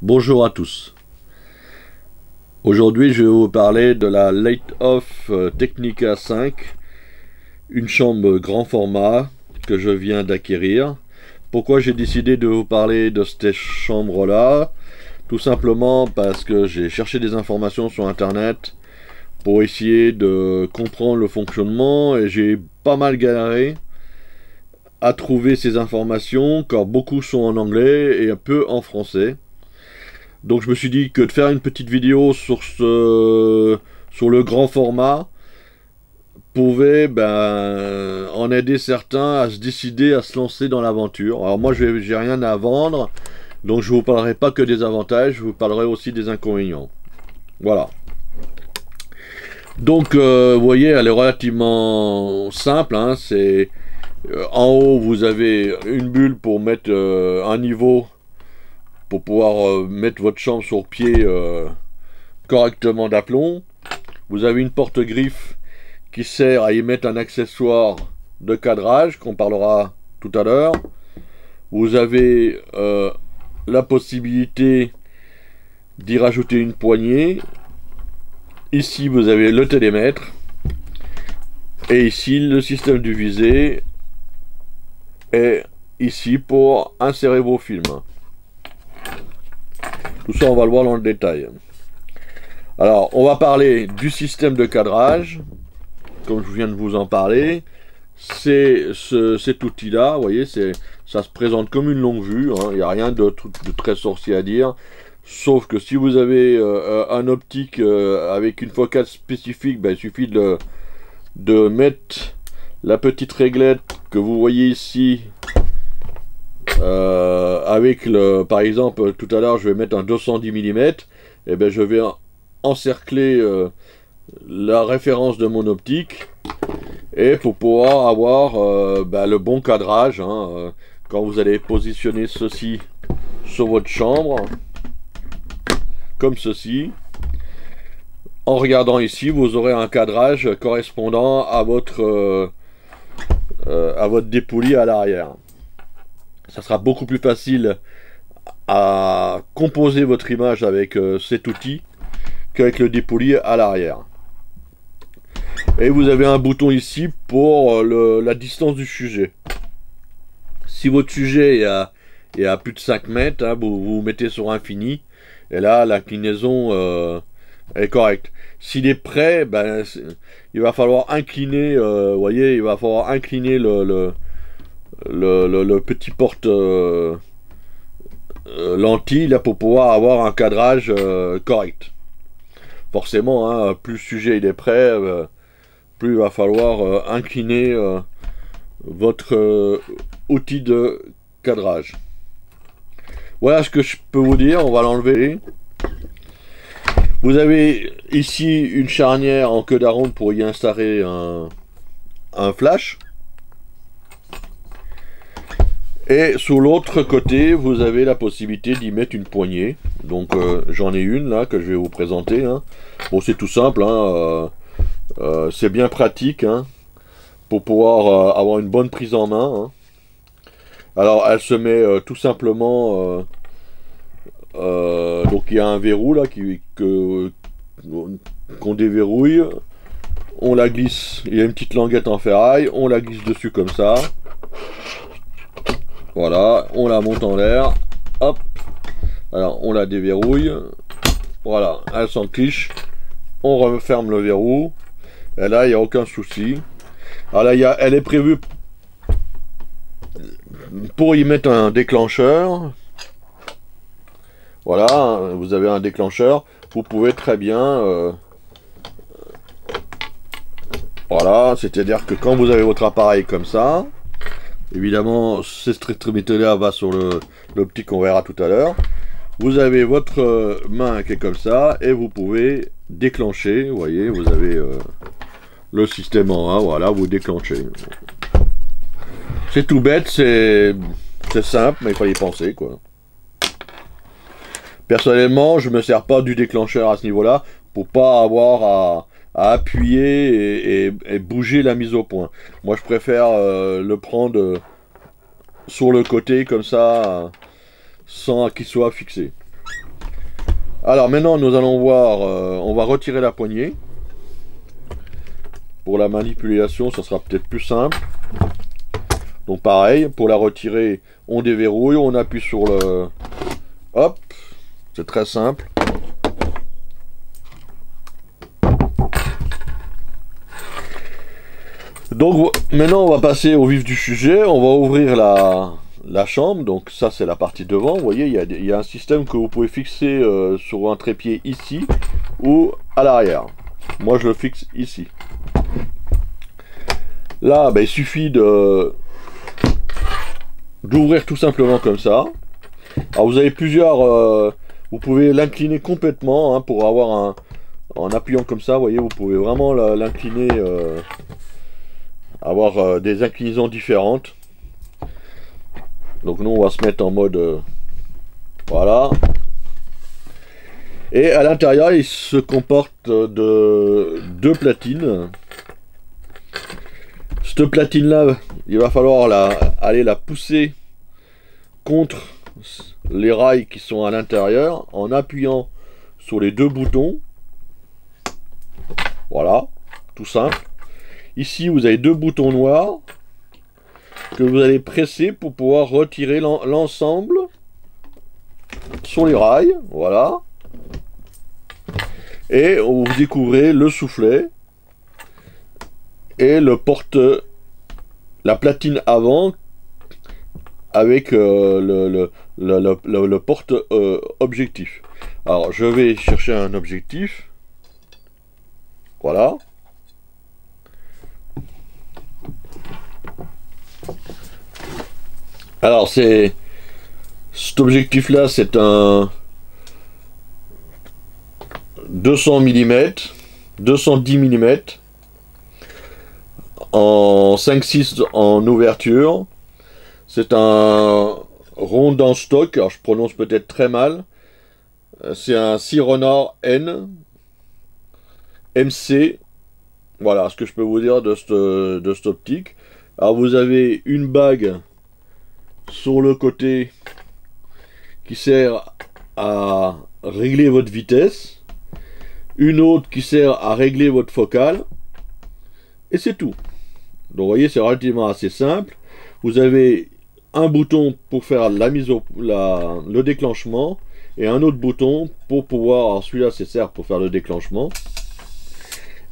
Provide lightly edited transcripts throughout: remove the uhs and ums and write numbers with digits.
Bonjour à tous. Aujourd'hui, je vais vous parler de la Light-Off Technica 5, une chambre grand format que je viens d'acquérir. Pourquoi j'ai décidé de vous parler de cette chambre-là? Tout simplement parce que j'ai cherché des informations sur internet pour essayer de comprendre le fonctionnement et j'ai pas mal galéré à trouver ces informations car beaucoup sont en anglais et un peu en français. Donc je me suis dit que de faire une petite vidéo sur le grand format pouvait en aider certains à se décider à se lancer dans l'aventure. Alors moi j'ai rien à vendre, donc je vous parlerai pas que des avantages, je vous parlerai aussi des inconvénients. Voilà. Donc vous voyez, elle est relativement simple, hein. C'est en haut vous avez une bulle pour mettre un niveau pour pouvoir mettre votre chambre sur pied correctement d'aplomb. Vous avez une porte-griffe qui sert à y mettre un accessoire de cadrage qu'on parlera tout à l'heure. Vous avez la possibilité d'y rajouter une poignée. Ici vous avez le télémètre et ici le système du visée est ici pour insérer vos films. Tout ça, on va le voir dans le détail. Alors, on va parler du système de cadrage, comme je viens de vous en parler. C'est cet outil-là, vous voyez, ça se présente comme une longue vue, hein. Il n'y a rien de très sorcier à dire. Sauf que si vous avez un optique avec une focale spécifique, il suffit de mettre la petite réglette que vous voyez ici. Avec par exemple, tout à l'heure je vais mettre un 210 mm, et je vais encercler la référence de mon optique et pour pouvoir avoir le bon cadrage, hein, quand vous allez positionner ceci sur votre chambre, comme ceci. En regardant ici, vous aurez un cadrage correspondant à votre dépouille à l'arrière. Ça sera beaucoup plus facile à composer votre image avec cet outil qu'avec le dépouille à l'arrière. Et vous avez un bouton ici pour la distance du sujet. Si votre sujet est à plus de 5 mètres, hein, vous mettez sur infini, et là l'inclinaison est correcte. S'il est près, il va falloir incliner, voyez, il va falloir incliner le petit porte lentille là, pour pouvoir avoir un cadrage correct. Forcément, hein, plus le sujet il est prêt, plus il va falloir incliner votre outil de cadrage. Voilà ce que je peux vous dire. On va l'enlever. Vous avez ici une charnière en queue d'aronde pour y installer un flash. Et sur l'autre côté, vous avez la possibilité d'y mettre une poignée. Donc j'en ai une là que je vais vous présenter, hein. Bon, c'est tout simple, hein, c'est bien pratique, hein, pour pouvoir avoir une bonne prise en main, hein. Alors elle se met tout simplement, donc il y a un verrou là qu'on déverrouille. On la glisse, il y a une petite languette en ferraille, on la glisse dessus comme ça. Voilà, on la monte en l'air, hop, alors on la déverrouille, voilà, elle s'encliche, on referme le verrou, et là il n'y a aucun souci. Alors là, elle est prévue pour y mettre un déclencheur, voilà, vous avez un déclencheur, vous pouvez très bien, voilà, c'est-à-dire que quand vous avez votre appareil comme ça, évidemment, cette extrémité-là va sur l'optique qu'on verra tout à l'heure. Vous avez votre main qui est comme ça, et vous pouvez déclencher. Vous voyez, vous avez le système en 1, voilà, vous déclenchez. C'est tout bête, c'est simple, mais il faut y penser, quoi. Personnellement, je ne me sers pas du déclencheur à ce niveau-là, pour pas avoir à appuyer et bouger la mise au point. Moi je préfère le prendre sur le côté comme ça, sans qu'il soit fixé. Alors maintenant nous allons voir, on va retirer la poignée. Pour la manipulation, ça sera peut-être plus simple. Donc pareil, pour la retirer, on déverrouille, on appuie sur le... Hop, c'est très simple. Donc maintenant on va passer au vif du sujet, on va ouvrir la chambre, donc ça c'est la partie devant, vous voyez il y a un système que vous pouvez fixer sur un trépied ici ou à l'arrière. Moi je le fixe ici. Là ben, il suffit d'ouvrir tout simplement comme ça. Alors vous avez plusieurs, vous pouvez l'incliner complètement hein, pour avoir en appuyant comme ça, vous voyez vous pouvez vraiment l'incliner. Avoir des inclinaisons différentes. Donc nous on va se mettre en mode voilà. Et à l'intérieur il se comporte de deux platines. Cette platine là, il va falloir aller la pousser contre les rails qui sont à l'intérieur en appuyant sur les deux boutons. Voilà, tout simple. Ici, vous avez deux boutons noirs que vous allez presser pour pouvoir retirer l'ensemble sur les rails. Voilà. Et vous découvrez le soufflet et la platine avant avec le porte objectif. Alors, je vais chercher un objectif. Voilà. Alors cet objectif là c'est un 200 mm, 210 mm en 5-6 en ouverture. C'est un rond en stock, alors je prononce peut-être très mal. C'est un Sironor N MC. Voilà ce que je peux vous dire de cette optique. Alors vous avez une bague sur le côté qui sert à régler votre vitesse, une autre qui sert à régler votre focale, et c'est tout. Donc vous voyez c'est relativement assez simple. Vous avez un bouton pour faire le déclenchement et un autre bouton pour pouvoir, alors celui-là c'est sert pour faire le déclenchement.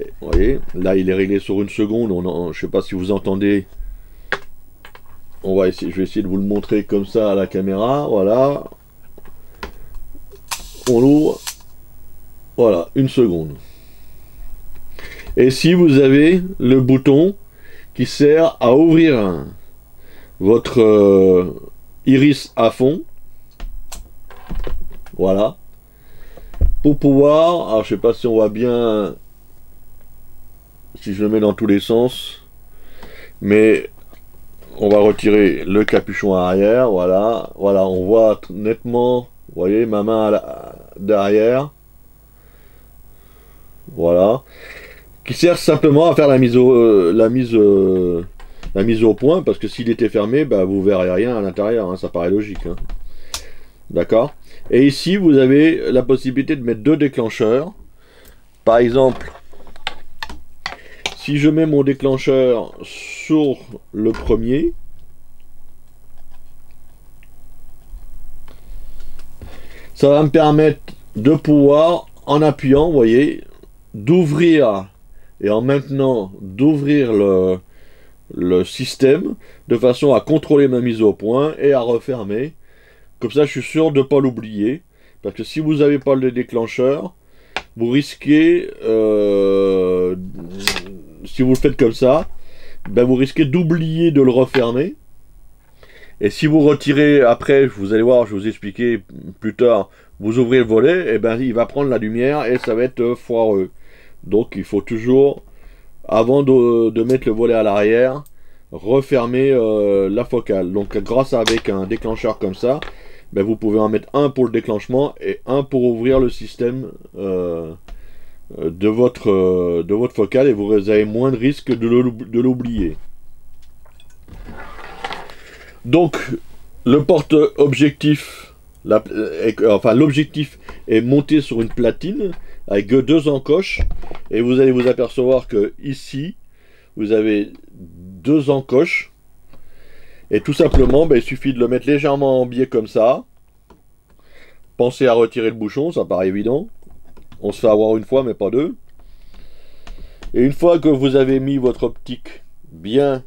Et, vous voyez, là il est réglé sur une seconde, je ne sais pas si vous entendez. Je vais essayer de vous le montrer comme ça à la caméra. Voilà. On l'ouvre. Voilà, une seconde. Et si vous avez le bouton qui sert à ouvrir votre iris à fond. Voilà. Pour pouvoir, alors je sais pas si on voit bien, si je le mets dans tous les sens, mais on va retirer le capuchon arrière, voilà, voilà, on voit nettement, vous voyez, ma main derrière, voilà, qui sert simplement à faire la mise au point, parce que s'il était fermé, bah, vous verrez rien à l'intérieur, hein, ça paraît logique, hein. D'accord. Et ici, vous avez la possibilité de mettre deux déclencheurs, par exemple, si je mets mon déclencheur sur le premier, ça va me permettre de pouvoir, en appuyant, vous voyez, d'ouvrir et en maintenant d'ouvrir le système de façon à contrôler ma mise au point et à refermer. Comme ça, je suis sûr de ne pas l'oublier. Parce que si vous n'avez pas le déclencheur, vous risquez, si vous le faites comme ça, ben vous risquez d'oublier de le refermer. Et si vous retirez après, vous allez voir, je vais vous expliquer plus tard, vous ouvrez le volet, et ben il va prendre la lumière et ça va être foireux. Donc il faut toujours, avant de mettre le volet à l'arrière, refermer la focale. Donc grâce avec un déclencheur comme ça, ben, vous pouvez en mettre un pour le déclenchement et un pour ouvrir le système de votre focale, et vous avez moins de risque de l'oublier. Donc le porte-objectif enfin l'objectif est monté sur une platine avec deux encoches, et vous allez vous apercevoir que ici vous avez deux encoches, et tout simplement il suffit de le mettre légèrement en biais comme ça. Pensez à retirer le bouchon, ça paraît évident, on se fait avoir une fois mais pas deux. Et une fois que vous avez mis votre optique bien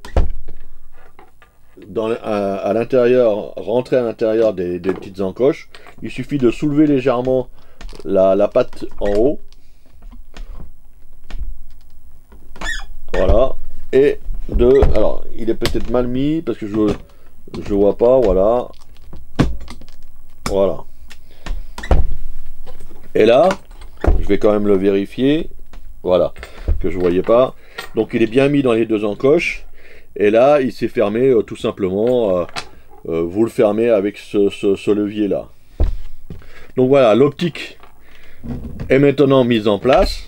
à l'intérieur, rentrer à l'intérieur des petites encoches, il suffit de soulever légèrement la patte en haut, voilà, et alors il est peut-être mal mis parce que je vois pas, voilà, et là je vais quand même le vérifier, voilà, que je voyais pas, donc il est bien mis dans les deux encoches. Et là, il s'est fermé tout simplement. Vous le fermez avec ce levier là. Donc voilà, l'optique est maintenant mise en place.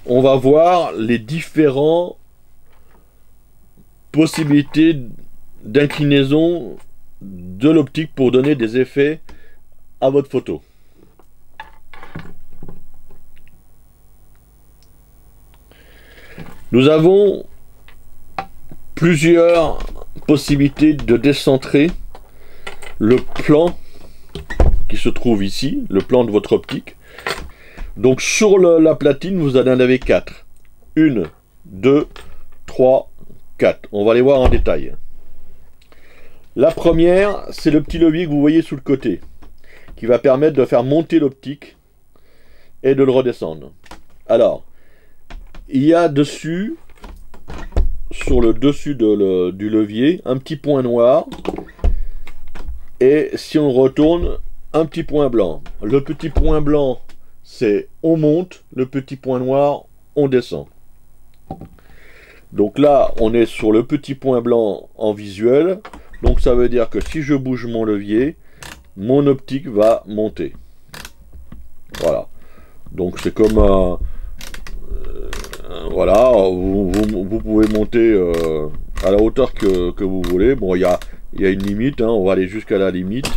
On va voir les différentes possibilités d'inclinaison de l'optique pour donner des effets à votre photo. Nous avons plusieurs possibilités de décentrer le plan qui se trouve ici, le plan de votre optique. Donc sur la platine, vous en avez 4. 1, 2, 3, 4. On va les voir en détail. La première, c'est le petit levier que vous voyez sous le côté, qui va permettre de faire monter l'optique et de le redescendre. Alors, il y a dessus, sur le dessus du levier, un petit point noir, et si on retourne, un petit point blanc. Le petit point blanc, c'est on monte, le petit point noir, on descend. Donc là, on est sur le petit point blanc en visuel, donc ça veut dire que si je bouge mon levier, mon optique va monter. Voilà. Donc c'est comme un... voilà, vous pouvez monter à la hauteur que vous voulez. Bon, il y a une limite, hein, on va aller jusqu'à la limite.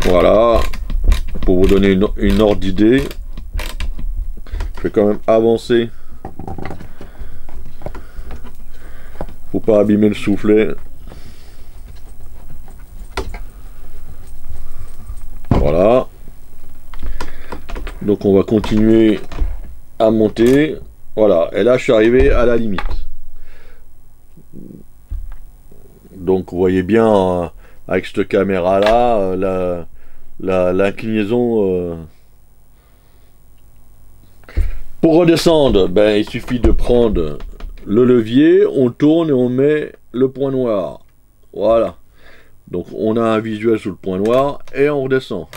Voilà, pour vous donner une ordre d'idée. Je vais quand même avancer. Faut pas abîmer le soufflet. Voilà. Donc on va continuer à monter. Voilà. Et là je suis arrivé à la limite. Donc vous voyez bien avec cette caméra là l'inclinaison. Pour redescendre, il suffit de prendre le levier, on tourne et on met le point noir. Voilà. Donc on a un visuel sous le point noir et on redescend.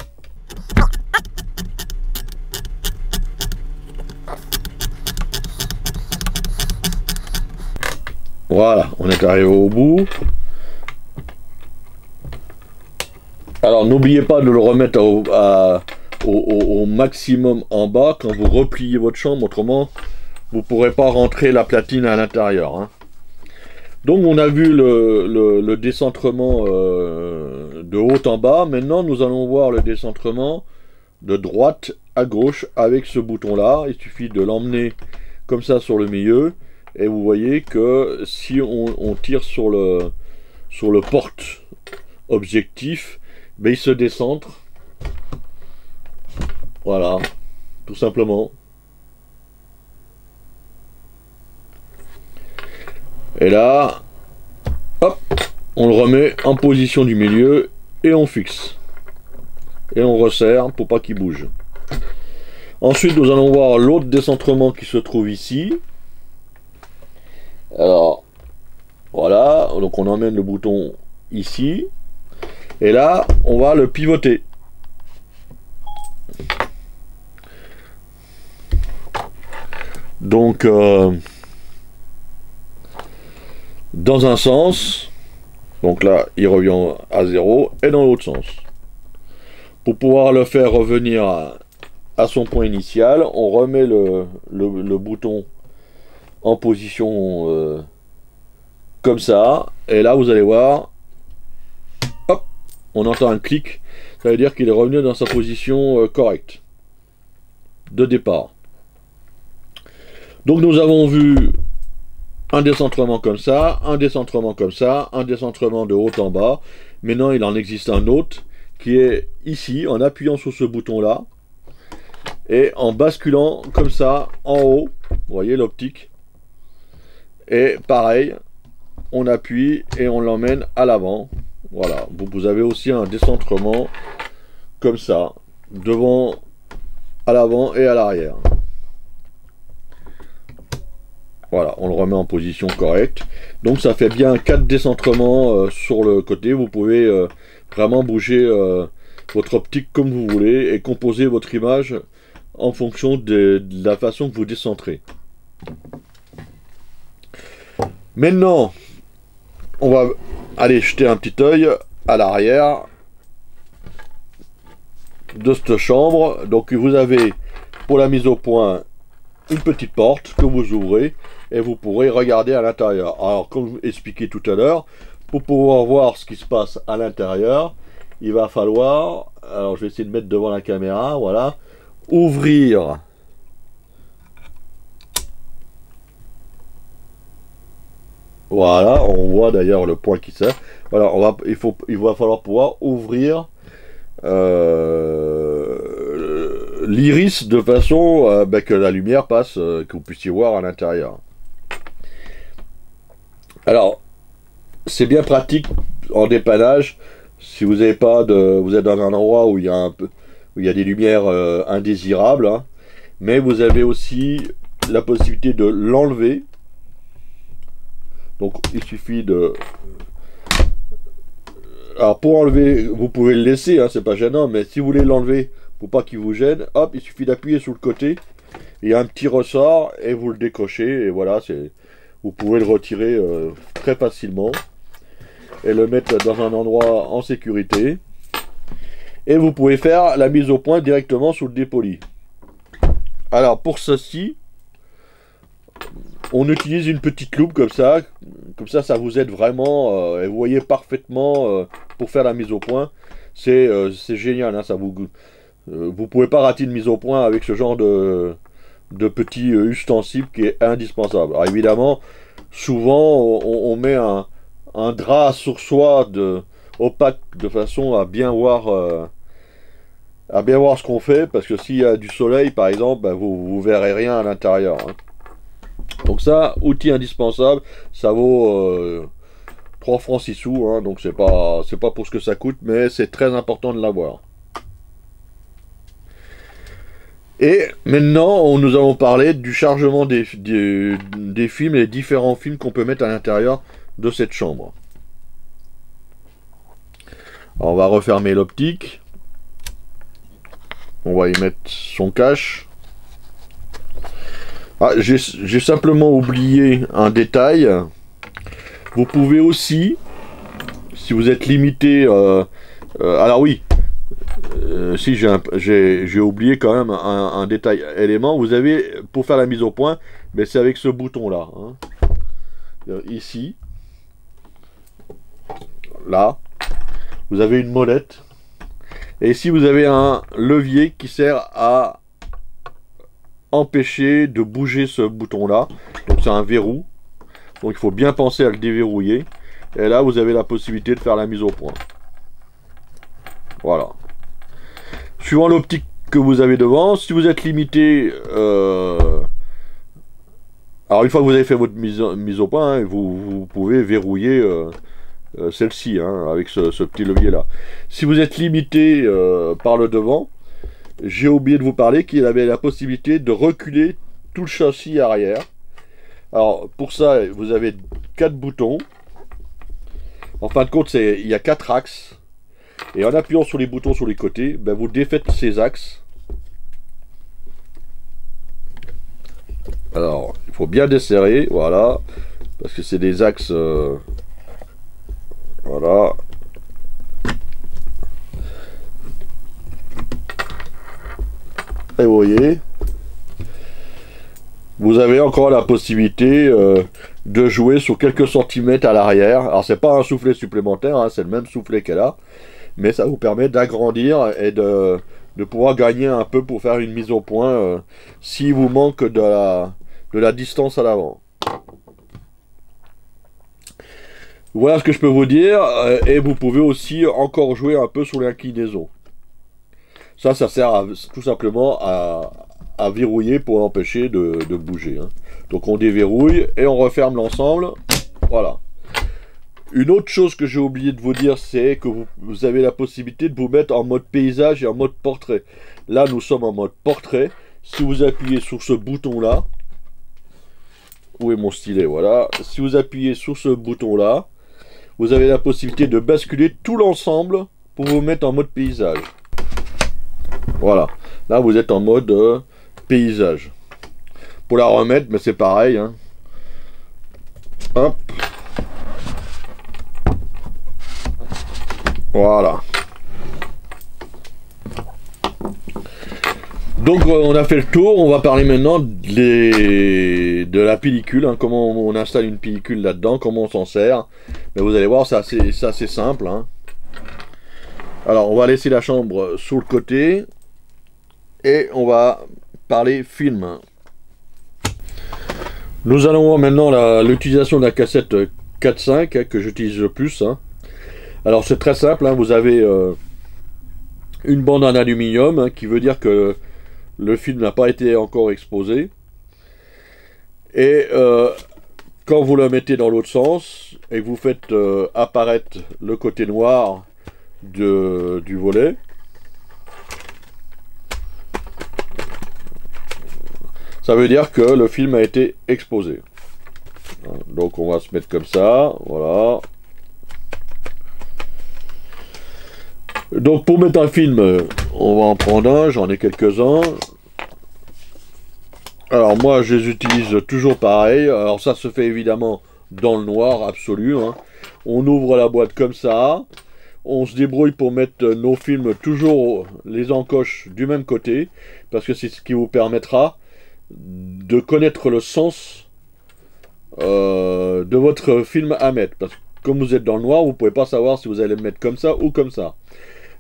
Voilà, on est arrivé au bout. Alors n'oubliez pas de le remettre au maximum en bas quand vous repliez votre chambre, autrement vous ne pourrez pas rentrer la platine à l'intérieur, hein. Donc on a vu le décentrement de haut en bas. Maintenant nous allons voir le décentrement de droite à gauche avec ce bouton là. Il suffit de l'emmener comme ça sur le milieu et vous voyez que si on tire sur le porte objectif, il se décentre. Voilà, tout simplement. Et là, hop, on le remet en position du milieu et on fixe. Et on resserre pour pas qu'il bouge. Ensuite, nous allons voir l'autre décentrement qui se trouve ici. Alors, voilà, donc on emmène le bouton ici. Et là, on va le pivoter. Donc, dans un sens, donc là, il revient à 0, et dans l'autre sens. Pour pouvoir le faire revenir à son point initial, on remet le bouton en position comme ça, et là vous allez voir, hop, on entend un clic, ça veut dire qu'il est revenu dans sa position correcte de départ. Donc nous avons vu un décentrement comme ça, un décentrement comme ça, un décentrement de haut en bas. Maintenant il en existe un autre qui est ici, en appuyant sur ce bouton là, et en basculant comme ça en haut, vous voyez l'optique, et pareil, on appuie et on l'emmène à l'avant. Voilà, vous avez aussi un décentrement comme ça, devant, à l'avant et à l'arrière. Voilà, on le remet en position correcte. Donc ça fait bien 4 décentrements sur le côté. Vous pouvez vraiment bouger votre optique comme vous voulez et composer votre image en fonction de la façon que vous décentrez. Maintenant, on va aller jeter un petit œil à l'arrière de cette chambre. Donc vous avez pour la mise au point une petite porte que vous ouvrez et vous pourrez regarder à l'intérieur. Alors comme je vous expliqué tout à l'heure, pour pouvoir voir ce qui se passe à l'intérieur, il va falloir, alors je vais essayer de mettre devant la caméra, voilà, ouvrir voilà, on voit d'ailleurs le point qui sert. Voilà, il va falloir pouvoir ouvrir l'iris de façon que la lumière passe, que vous puissiez voir à l'intérieur. Alors, c'est bien pratique en dépannage si vous n'avez pas de, vous êtes dans un endroit où il y a un peu, où il y a des lumières indésirables, hein, mais vous avez aussi la possibilité de l'enlever. Donc, il suffit de. Alors pour enlever, vous pouvez le laisser, hein, c'est pas gênant, mais si vous voulez l'enlever pour pas qu'il vous gêne, hop, il suffit d'appuyer sur le côté, il y a un petit ressort et vous le décrochez et voilà, vous pouvez le retirer très facilement et le mettre dans un endroit en sécurité. Et vous pouvez faire la mise au point directement sous le dépoli. Alors pour ceci, on utilise une petite loupe comme ça ça vous aide vraiment et vous voyez parfaitement pour faire la mise au point. C'est génial, hein, vous pouvez pas rater une mise au point avec ce genre de petit ustensile qui est indispensable. Alors évidemment, souvent on met un drap sur soi opaque de façon à bien voir ce qu'on fait, parce que s'il y a du soleil par exemple, ben, vous verrez rien à l'intérieur, hein. Donc ça, outil indispensable, ça vaut 3 francs 6 sous, hein, donc c'est pas pour ce que ça coûte, mais c'est très important de l'avoir. Et maintenant, nous allons parler du chargement des films et des différents films qu'on peut mettre à l'intérieur de cette chambre. Alors, on va refermer l'optique. On va y mettre son cache. Ah, j'ai simplement oublié un détail. Vous pouvez aussi, si vous êtes limité... alors oui, si j'ai oublié quand même un détail élément. Vous avez, pour faire la mise au point, mais c'est avec ce bouton là, hein. Ici, là, vous avez une molette, et ici vous avez un levier qui sert à empêcher de bouger ce bouton là. Donc c'est un verrou, donc il faut bien penser à le déverrouiller, et là vous avez la possibilité de faire la mise au point. Voilà. Suivant l'optique que vous avez devant, si vous êtes limité, alors une fois que vous avez fait votre mise au point, hein, vous pouvez verrouiller celle-ci, hein, avec ce petit levier là. Si vous êtes limité par le devant, j'ai oublié de vous parler qu'il avait la possibilité de reculer tout le châssis arrière. Alors pour ça, vous avez 4 boutons. En fin de compte, il y a 4 axes. Et en appuyant sur les boutons sur les côtés, ben vous défaites ces axes. Alors, il faut bien desserrer, voilà. Parce que c'est des axes... voilà. Et vous voyez, vous avez encore la possibilité de jouer sur quelques centimètres à l'arrière. Alors c'est pas un soufflet supplémentaire, hein, c'est le même soufflet qu'elle a, mais ça vous permet d'agrandir et de pouvoir gagner un peu pour faire une mise au point s'il vous manque de la distance à l'avant. Voilà ce que je peux vous dire, et vous pouvez aussi encore jouer un peu sur l'inclinaison. Ça sert tout simplement à verrouiller pour l'empêcher de bouger. Hein. Donc on déverrouille et on referme l'ensemble. Voilà. Une autre chose que j'ai oublié de vous dire, c'est que vous avez la possibilité de vous mettre en mode paysage et en mode portrait. Là, nous sommes en mode portrait. Si vous appuyez sur ce bouton-là, où est mon stylet? Voilà. Si vous appuyez sur ce bouton-là, vous avez la possibilité de basculer tout l'ensemble pour vous mettre en mode paysage. Voilà. Là, vous êtes en mode paysage. Pour la remettre, mais c'est pareil. Hein. Hop. Voilà. Donc on a fait le tour, on va parler maintenant de la pellicule, hein, comment on installe une pellicule là-dedans, comment on s'en sert. Mais vous allez voir, c'est assez simple. Hein. Alors on va laisser la chambre sur le côté et on va parler film. Nous allons voir maintenant l'utilisation de la cassette 4.5 hein, que j'utilise le plus. Hein. Alors c'est très simple, hein, vous avez une bande en aluminium hein, qui veut dire que le film n'a pas été encore exposé. Et quand vous le mettez dans l'autre sens et que vous faites apparaître le côté noir du volet, ça veut dire que le film a été exposé. Donc on va se mettre comme ça, voilà. Donc pour mettre un film, on va en prendre un, j'en ai quelques-uns. Alors moi je les utilise toujours pareil, alors ça se fait évidemment dans le noir absolu. Hein. On ouvre la boîte comme ça, on se débrouille pour mettre nos films toujours les encoches du même côté, parce que c'est ce qui vous permettra de connaître le sens de votre film à mettre. Parce que comme vous êtes dans le noir, vous ne pouvez pas savoir si vous allez le mettre comme ça ou comme ça.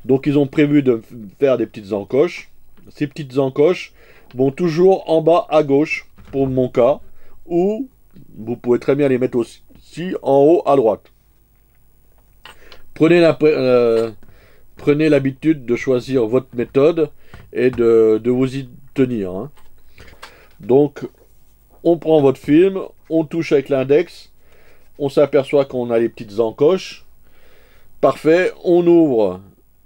Donc ils ont prévu de faire des petites encoches. Ces petites encoches vont toujours en bas à gauche, pour mon cas, ou vous pouvez très bien les mettre aussi en haut à droite. Prenez l'habitude de choisir votre méthode et de vous y tenir. Hein. Donc on prend votre film, on touche avec l'index, on s'aperçoit qu'on a les petites encoches. Parfait, on ouvre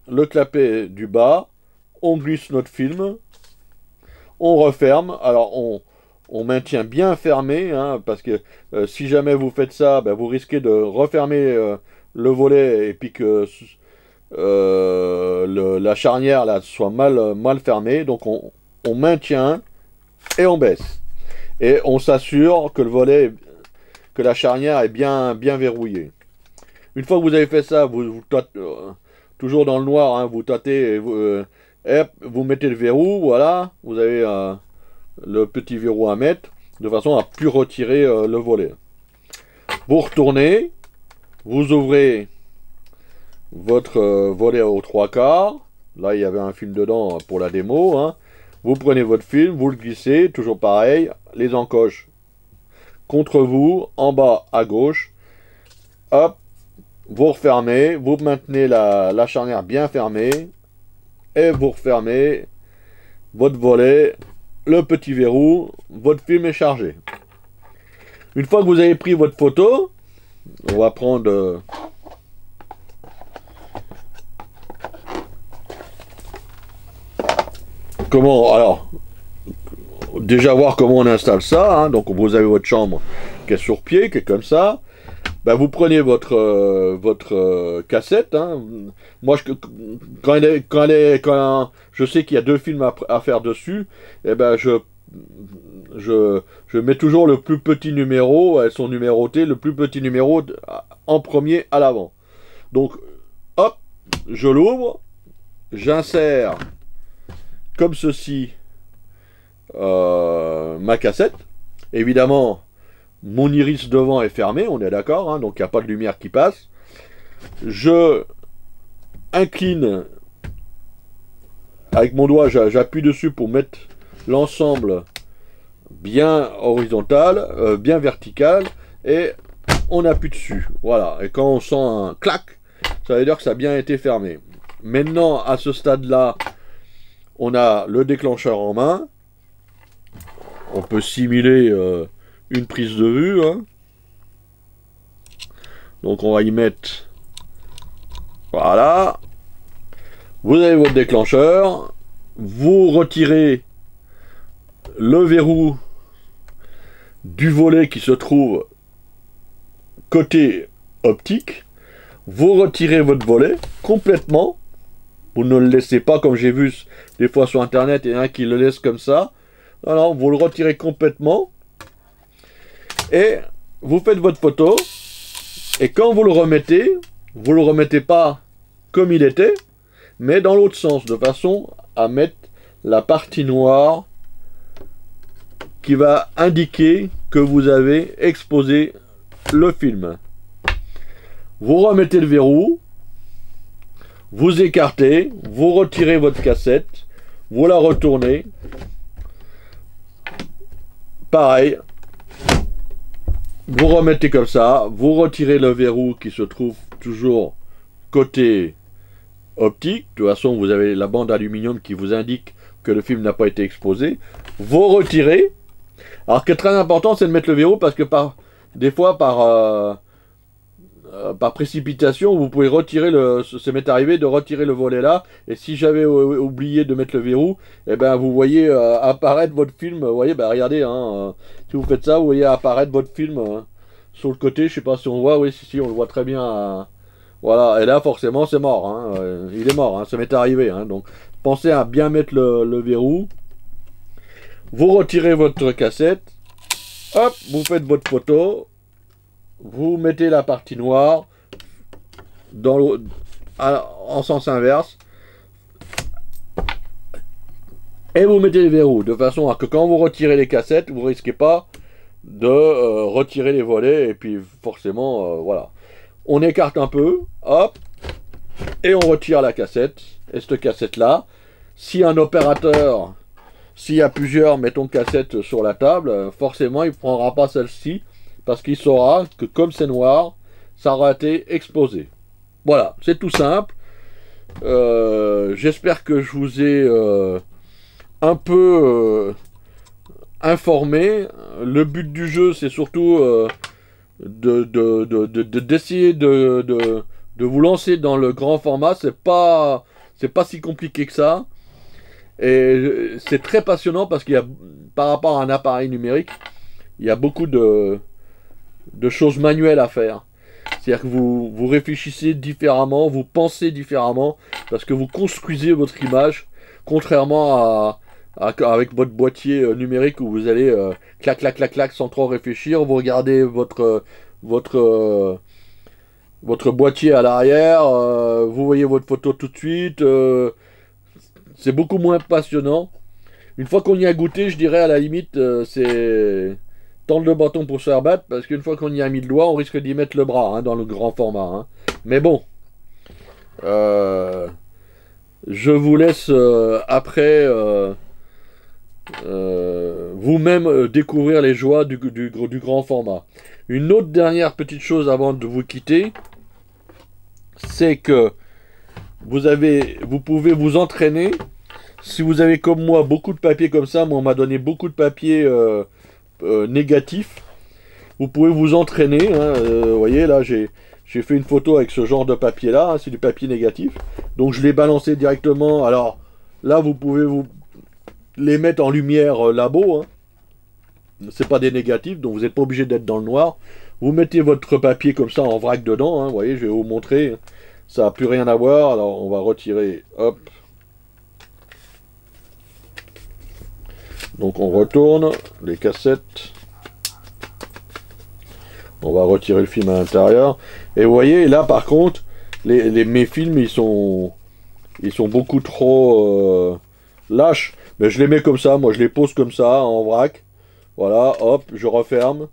le clapet du bas, on glisse notre film, on referme. Alors on maintient bien fermé, hein, parce que si jamais vous faites ça, ben, vous risquez de refermer le volet et puis que la charnière là soit mal fermée. Donc on maintient et on baisse. Et on s'assure que le volet, que la charnière est bien verrouillée. Une fois que vous avez fait ça, vous toujours dans le noir, hein, vous tâtez et vous mettez le verrou, voilà, vous avez le petit verrou à mettre, de façon à plus retirer le volet. Vous retournez, vous ouvrez votre volet aux 3/4, là il y avait un film dedans pour la démo, hein. Vous prenez votre film, vous le glissez, toujours pareil, les encoches contre vous, en bas à gauche, hop, vous refermez, vous maintenez la charnière bien fermée, et vous refermez votre volet, le petit verrou, votre film est chargé. Une fois que vous avez pris votre photo, on va prendre comment, alors déjà voir comment on installe ça, hein. Donc vous avez votre chambre qui est sur pied, qui est comme ça. Ben, vous prenez votre cassette. Hein. Moi, quand je sais qu'il y a 2 films à faire dessus, eh ben je mets toujours le plus petit numéro. Elles sont numérotées, le plus petit numéro en premier à l'avant. Donc, hop, je l'ouvre, j'insère comme ceci ma cassette. Évidemment, mon iris devant est fermé, on est d'accord, hein, donc il n'y a pas de lumière qui passe. Je incline avec mon doigt, j'appuie dessus pour mettre l'ensemble bien horizontal, bien vertical, et on appuie dessus. Voilà, et quand on sent un clac, ça veut dire que ça a bien été fermé. Maintenant, à ce stade-là, on a le déclencheur en main. On peut simuler une prise de vue. Hein. Donc on va y mettre... Voilà. Vous avez votre déclencheur. Vous retirez le verrou du volet qui se trouve côté optique. Vous retirez votre volet complètement. Vous ne le laissez pas comme j'ai vu des fois sur internet, il y en a qui le laissent comme ça. Alors vous le retirez complètement. Et vous faites votre photo. Et quand vous le remettez pas comme il était, mais dans l'autre sens, de façon à mettre la partie noire qui va indiquer que vous avez exposé le film. Vous remettez le verrou, vous écartez, vous retirez votre cassette, vous la retournez. Pareil, vous remettez comme ça, vous retirez le verrou qui se trouve toujours côté optique. De toute façon, vous avez la bande aluminium qui vous indique que le film n'a pas été exposé. Vous retirez. Alors, ce qui est très important, c'est de mettre le verrou parce que des fois, par précipitation, vous pouvez retirer ça m'est arrivé de retirer le volet là, et si j'avais oublié de mettre le verrou, et ben vous voyez apparaître votre film. Vous voyez, ben regardez, hein, si vous faites ça, vous voyez apparaître votre film sur le côté. Je sais pas si on voit, oui, si, on le voit très bien. Voilà, et là forcément c'est mort, hein, il est mort, hein, ça m'est arrivé. Hein, donc pensez à bien mettre le verrou. Vous retirez votre cassette, hop, vous faites votre photo. Vous mettez la partie noire en sens inverse et vous mettez les verrous de façon à que quand vous retirez les cassettes, vous risquez pas de retirer les volets et puis forcément voilà. On écarte un peu, hop, et on retire la cassette. Et cette cassette là, si un opérateur, s'il y a plusieurs, mettons, cassettes sur la table, forcément il ne prendra pas celle-ci. Parce qu'il saura que comme c'est noir, ça aura été exposé. Voilà, c'est tout simple. J'espère que je vous ai un peu informé. Le but du jeu, c'est surtout d'essayer de vous lancer dans le grand format. C'est pas si compliqué que ça. Et c'est très passionnant parce qu'il y a, par rapport à un appareil numérique, il y a beaucoup de choses manuelles à faire. C'est-à-dire que vous réfléchissez différemment, vous pensez différemment, parce que vous construisez votre image, contrairement avec votre boîtier numérique où vous allez clac, clac, clac, clac, sans trop réfléchir. Vous regardez votre boîtier à l'arrière, vous voyez votre photo tout de suite. C'est beaucoup moins passionnant. Une fois qu'on y a goûté, je dirais à la limite, c'est... tendre le bâton pour se faire battre, parce qu'une fois qu'on y a mis le doigt, on risque d'y mettre le bras, hein, dans le grand format. Hein. Mais bon, je vous laisse après vous-même découvrir les joies du grand format. Une autre dernière petite chose avant de vous quitter, c'est que vous pouvez vous entraîner. Si vous avez comme moi beaucoup de papier comme ça, moi on m'a donné beaucoup de papier négatif, vous pouvez vous entraîner. Hein, vous voyez là, j'ai fait une photo avec ce genre de papier là, hein, c'est du papier négatif, donc je l'ai balancé directement. Alors là, vous pouvez les mettre en lumière labo, hein. C'est pas des négatifs, donc vous n'êtes pas obligé d'être dans le noir. Vous mettez votre papier comme ça en vrac dedans, hein, vous voyez, je vais vous montrer, ça n'a plus rien à voir. Alors on va retirer, hop. Donc on retourne les cassettes. On va retirer le film à l'intérieur. Et vous voyez, là par contre, mes films, ils sont beaucoup trop lâches. Mais je les mets comme ça, moi je les pose comme ça, en vrac. Voilà, hop, je referme.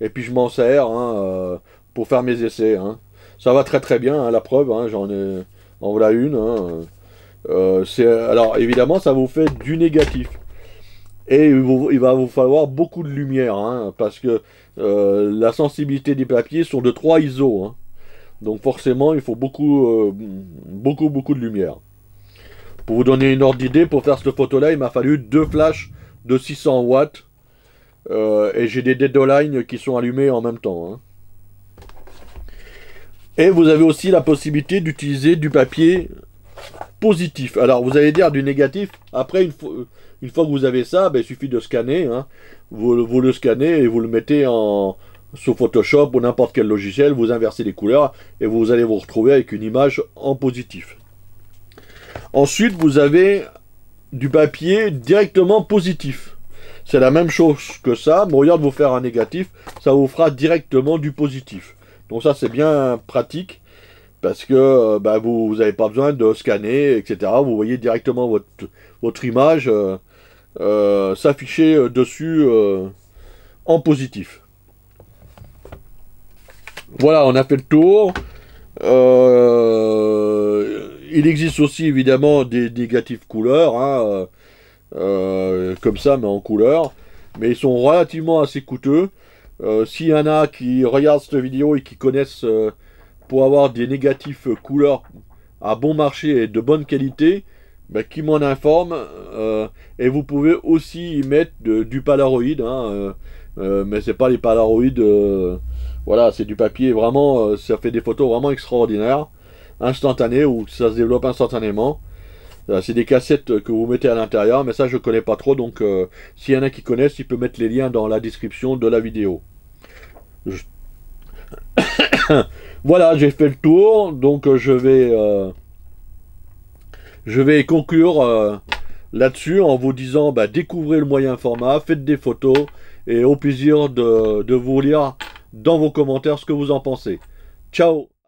Et puis je m'en sers hein, pour faire mes essais. Hein. Ça va très très bien, hein, la preuve, hein, en voilà une. Hein. Alors évidemment, ça vous fait du négatif. Et il va vous falloir beaucoup de lumière, hein, parce que la sensibilité des papiers sont de 3 ISO. Hein. Donc forcément, il faut beaucoup de lumière. Pour vous donner une ordre d'idée, pour faire cette photo-là, il m'a fallu 2 flashs de 600 watts. Et j'ai des deadlines qui sont allumés en même temps. Hein. Et vous avez aussi la possibilité d'utiliser du papier positif. Alors vous allez dire du négatif. Après, une fois que vous avez ça, ben, il suffit de scanner. Hein. Vous le scannez et vous le mettez sur Photoshop ou n'importe quel logiciel. Vous inversez les couleurs et vous allez vous retrouver avec une image en positif. Ensuite, vous avez du papier directement positif. C'est la même chose que ça, mais au lieu de vous faire un négatif, ça vous fera directement du positif. Donc ça, c'est bien pratique, parce que bah, vous n'avez pas besoin de scanner, etc. Vous voyez directement votre image s'afficher dessus en positif. Voilà, on a fait le tour. Il existe aussi évidemment des négatifs couleurs, hein, comme ça, mais en couleur. Mais ils sont relativement assez coûteux. S'il y en a qui regardent cette vidéo et qui connaissent pour avoir des négatifs couleurs à bon marché et de bonne qualité, ben, qui m'en informent. Et vous pouvez aussi y mettre du Polaroid, hein, mais c'est pas les Polaroid. Voilà, c'est du papier vraiment. Ça fait des photos vraiment extraordinaires, instantanées, où ça se développe instantanément. C'est des cassettes que vous mettez à l'intérieur, mais ça je connais pas trop, donc s'il y en a qui connaissent, il peut mettre les liens dans la description de la vidéo. Voilà, j'ai fait le tour, donc je vais conclure là-dessus en vous disant, bah, découvrez le moyen format, faites des photos, et au plaisir de vous lire dans vos commentaires ce que vous en pensez. Ciao!